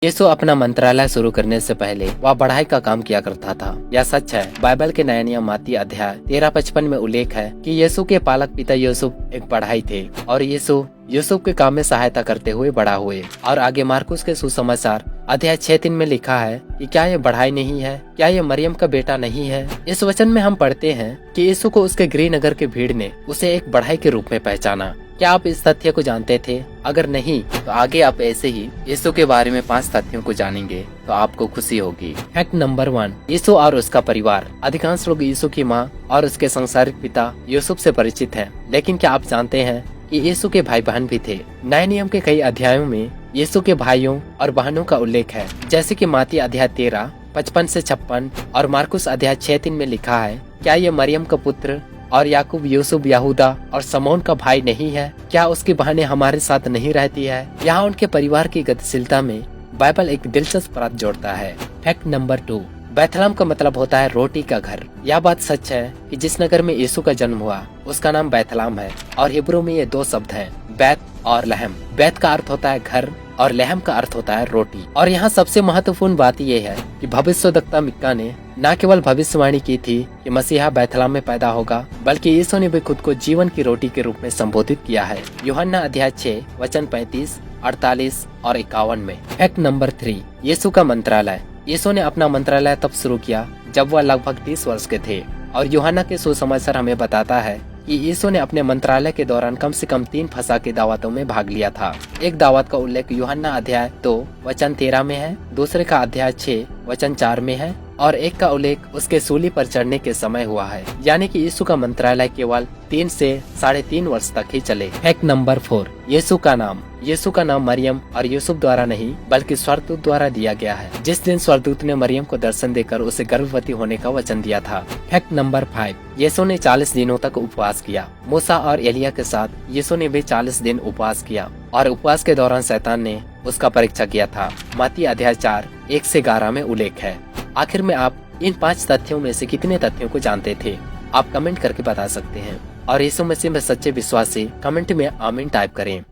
यीशु अपना मंत्रालय शुरू करने से पहले वह बढ़ाई का काम किया करता था। यह सच है। बाइबल के नया नियम मत्ती अध्याय 13-55 में उल्लेख है कि यीशु के पालक पिता यूसुफ एक बढ़ाई थे और यीशु यूसुफ के काम में सहायता करते हुए बड़ा हुए। और आगे मार्कुस के सुसमाचार अध्याय 6:3 में लिखा है कि क्या ये बढ़ाई नहीं है, क्या ये मरियम का बेटा नहीं है। इस वचन में हम पढ़ते हैं कि यीशु को उसके गृह नगर की भीड़ ने उसे एक बढ़ाई के रूप में पहचाना। क्या आप इस तथ्य को जानते थे? अगर नहीं तो आगे आप ऐसे ही यीशु के बारे में 5 तथ्यों को जानेंगे तो आपको खुशी होगी। फैक्ट नंबर 1, यीशु और उसका परिवार। अधिकांश लोग यीशु की माँ और उसके सांसारिक पिता यूसुफ से परिचित हैं, लेकिन क्या आप जानते हैं कि यीशु के भाई बहन भी थे? नए नियम के कई अध्यायों में यीशु के भाइयों और बहनों का उल्लेख है, जैसे कि मत्ती अध्याय 13 55 से 56 और मार्कुस अध्याय 6:3 में लिखा है, क्या ये मरियम का पुत्र और याकूब, यूसुफ, यहूदा और समौन का भाई नहीं है? क्या उसकी बहनें हमारे साथ नहीं रहती है? यहाँ उनके परिवार की गतिशीलता में बाइबल एक दिलचस्प बात जोड़ता है। फैक्ट नंबर 2, बैथलहम का मतलब होता है रोटी का घर। यह बात सच है कि जिस नगर में यीशु का जन्म हुआ उसका नाम बैथलहम है और हिब्रू में ये 2 शब्द हैं, बैत और लहम। बैत का अर्थ होता है घर और लहम का अर्थ होता है रोटी। और यहाँ सबसे महत्वपूर्ण बात यह है कि भविष्यवक्ता मिक्का ने न केवल भविष्यवाणी की थी कि मसीहा बैथलहम में पैदा होगा, बल्कि यीशु ने भी खुद को जीवन की रोटी के रूप में संबोधित किया है, यूहन्ना अध्याय 6 वचन 35, 48 और 51 में। फैक्ट नंबर 3, यीशु का मंत्रालय। यीशु ने अपना मंत्रालय तब शुरू किया जब वह लगभग 30 वर्ष के थे और यूहन्ना के सुसमाचार हमें बताता है कि यीशु ने अपने मंत्रालय के दौरान कम से कम 3 फसह की दावतों में भाग लिया था। एक दावत का उल्लेख यूहन्ना अध्याय 2 वचन 13 में है, दूसरे का अध्याय 6 वचन 4 में है और एक का उल्लेख उसके सूली पर चढ़ने के समय हुआ है। यानी कि यीशु का मंत्रालय केवल 3 से 3.5 वर्ष तक ही चले। फैक्ट नंबर 4, यीशु का नाम। यीशु का नाम मरियम और यूसुफ द्वारा नहीं बल्कि स्वर्गदूत द्वारा दिया गया है, जिस दिन स्वर्गदूत ने मरियम को दर्शन देकर उसे गर्भवती होने का वचन दिया था। फैक्ट नंबर 5, यीशु ने 40 दिनों तक उपवास किया। मूसा और एलिया के साथ यीशु ने भी 40 दिन उपवास किया और उपवास के दौरान शैतान ने उसका परीक्षा किया था। मत्ती अध्याय 4 1 से 11 में उल्लेख है। आखिर में आप इन 5 तथ्यों में से कितने तथ्यों को जानते थे? आप कमेंट करके बता सकते हैं और यीशु मसीह में सच्चे विश्वासी कमेंट में आमीन टाइप करें।